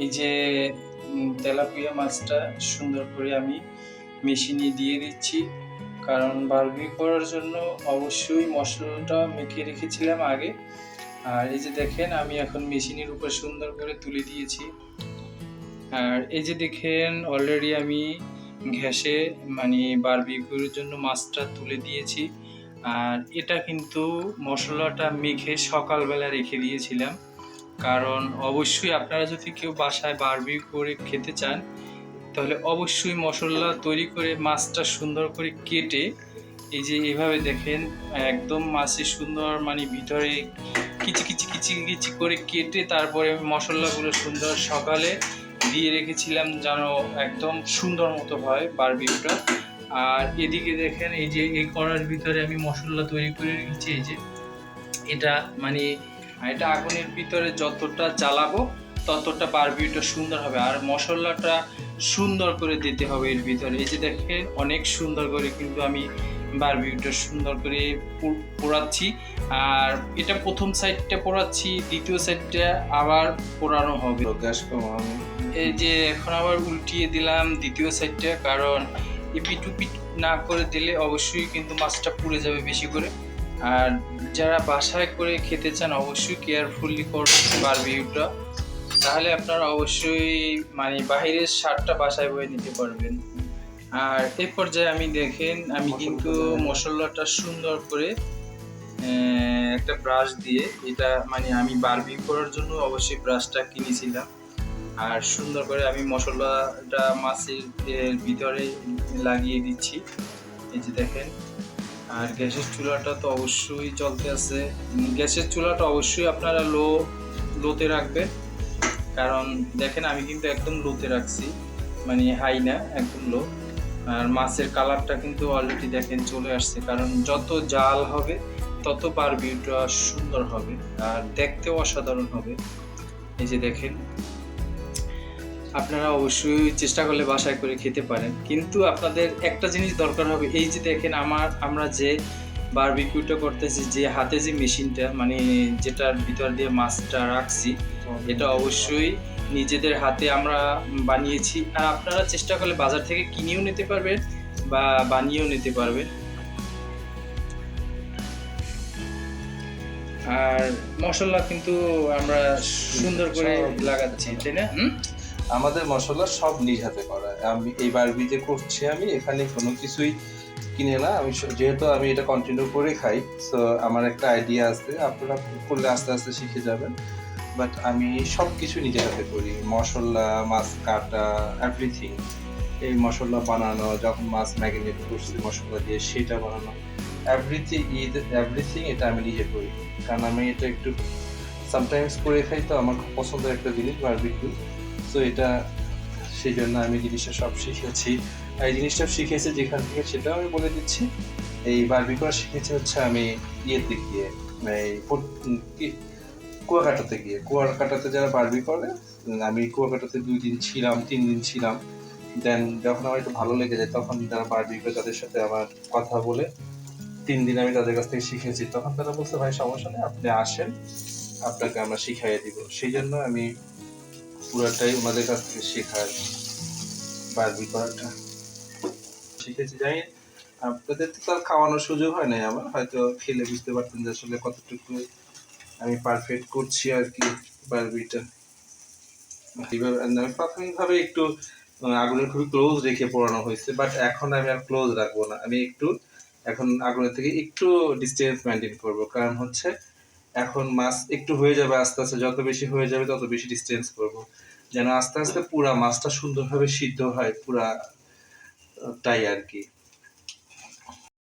এই যে তেলাপিয়া মাছটা সুন্দর করে আমি মেশিনে দিয়ে দিচ্ছি, কারণ বারবিকিউ করার জন্য অবশ্যই মশলাটা মেখে রেখেছিলাম আগে। আর এই যে দেখেন আমি এখন মেশিনের উপর সুন্দর করে তুলে দিয়েছি। আর এই যে দেখেন অলরেডি আমি ঘ্যাসে মানে বারবিকিউর জন্য মাছটা তুলে দিয়েছি। আর এটা কিন্তু মশলাটা মেখে সকালবেলা রেখে দিয়েছিলাম, কারণ অবশ্যই আপনারা যদি কেউ বাসায় বারবিকিউ করে খেতে চান তাহলে অবশ্যই মশলা তৈরি করে মাছটা সুন্দর করে কেটে এই যে এভাবে দেখেন একদম মাছের সুন্দর মানে ভিতরে কিচি কিচি কিচি কিচি করে কেটে তারপরে মশলাগুলো সুন্দর সকালে দিয়ে রেখেছিলাম যেন একদম সুন্দর মতো হয় বারবিকিউটা। আর এদিকে দেখেন এই যে এই কড়ার ভিতরে আমি মশলা তৈরি করে রেখেছি। এই যে এটা মানে এটা আগুনের ভিতরে যতটা জ্বালাবো ততটা বারবিকিউটা সুন্দর হবে। আর মশলাটা সুন্দর করে দিতে হবে এর ভিতরে। এই যে দেখেন অনেক সুন্দর করে কিন্তু আমি বারবিকিউটা সুন্দর করে পোড়াচ্ছি। আর এটা প্রথম সাইডটা পোড়াচ্ছি, দ্বিতীয় সাইডটা আবার পোড়ানো হবে। গ্যাস কমানো। এই যে এখন আবার উল্টিয়ে দিলাম দ্বিতীয় সাইডটা, কারণ এপিট উপিট না করে দিলে অবশ্যই কিন্তু মাছটা পুড়ে যাবে বেশি করে। আর যারা বাসায় করে খেতে চান অবশ্যই কেয়ারফুলি করবেন বারবিকিউটা, তাহলে আপনারা অবশ্যই মানে বাহিরের স্বাদটা বাসায় বয়ে নিতে পারবেন। আর এই পর্যায়ে আমি দেখেন আমি কিন্তু মশলাটা সুন্দর করে একটা ব্রাশ দিয়ে, এটা মানে আমি বারবিকিউ করার জন্য অবশ্যই ব্রাশটা কিনেছিলাম। আর সুন্দর করে আমি মশলাটা মাছের ভিতরে লাগিয়ে দিচ্ছি। এই যে দেখেন। আর গ্যাসের চুলাটা তো অবশ্যই চলতে আছে। গ্যাসের চুলাটা অবশ্যই আপনারা লোতে রাখবেন, কারণ দেখেন আমি কিন্তু একদম লোতে রাখছি, মানে হাই না, একদম লো। আর মাছের কালারটা কিন্তু অলরেডি দেখেন চলে আসছে, কারণ যত জাল হবে তত বারবিকিউটা সুন্দর হবে আর দেখতেও অসাধারণ হবে। এই যে দেখেন আপনারা অবশ্যই চেষ্টা করলে বাসায় করে খেতে পারেন, কিন্তু আপনাদের একটা জিনিস দরকার হবে। এই যে দেখেন আমরা যে বারবিকিউটা করতেছি, যে হাতে যে মেশিনটা মানে যেটার ভিতর দিয়ে মাছটা রাখছি, এটা অবশ্যই নিজেদের হাতে আমরা বানিয়েছি। আর আপনারা চেষ্টা করলে বাজার থেকে কিনেও নিতে পারবেন বা বানিয়েও নিতে পারবেন। আর মশলা কিন্তু আমরা সুন্দর করে লাগাচ্ছি, তাই না? আমাদের মশলা সব নিজ হাতে করা। আমি এই বারবিকিউ করছি, আমি এখানে কোনো কিছুই কিনে না। আমি যেহেতু আমি এটা কন্টিনিউ করে খাই, সো আমার একটা আইডিয়া আছে। আপনারা করলে আস্তে আস্তে শিখে যাবেন। বাট আমি সব কিছু নিজে হাতে করি, মশলা, মাছ কাটা, এভরিথিং। এই মশলা বানানো, যখন মাছ ম্যারিনেট করছি মশলা দিয়ে সেটা বানানো, এভরিথিং এটা আমি নিজে করি। কারণ আমি এটা একটু সামটাইমস করে খাই, তো আমার খুব পছন্দের একটা জিনিস বারবিকিউ। সো এটা সেই জন্য আমি জিনিসটা সব শিখেছি। এই জিনিসটা শিখেছি যেখান থেকে সেটাও আমি বলে দিচ্ছি। এই বারবিকিউ শিখেছি হচ্ছে আমি ইয়েতে গিয়ে, কুয়াকাটাতে যারা বারবিকিউ করে, আমি কুয়াকাটাতে 2 দিন ছিলাম, 3 দিন ছিলাম। দেন যখন আমার একটু ভালো লেগে যায় তখন যারা বারবিকিউ তাদের সাথে আমার কথা বলে 3 দিন আমি তাদের কাছ থেকে শিখেছি। তখন তারা বলছে ভাই সমস্যা নেই, আপনি আসেন, আপনাকে আমরা শিখাইয়ে দিব। সেই জন্য আমি পুরাটাই ওনাদের কাছ থেকে শেখার বারবিকিউ করাটা শিখেছি। জানি আপনাদের তো তার খাওয়ানোর সুযোগ হয় নাই আমার, হয়তো খেলে বুঝতে পারতেন যে আসলে কতটুকু আমি পারফেক্ট করছি আর কি বারবিকিউটা। এইভাবে আমি প্রাথমিকভাবে একটু আগুনের খুবই ক্লোজ রেখে পোড়ানো হয়েছে, বাট এখন আমি আর ক্লোজ রাখবো না। আমি একটু এখন আগুনের থেকে একটু ডিস্টেন্স মেনটেন করব, কারণ হচ্ছে এখন মাছ একটু হয়ে যাবে আস্তে আস্তে, যত বেশি হয়ে যাবে তত বেশি ডিস্টেন্স করব, যেন আস্তে আস্তে পুরা মাছটা সুন্দরভাবে সিদ্ধ হয় পুরা, তাই আর কি।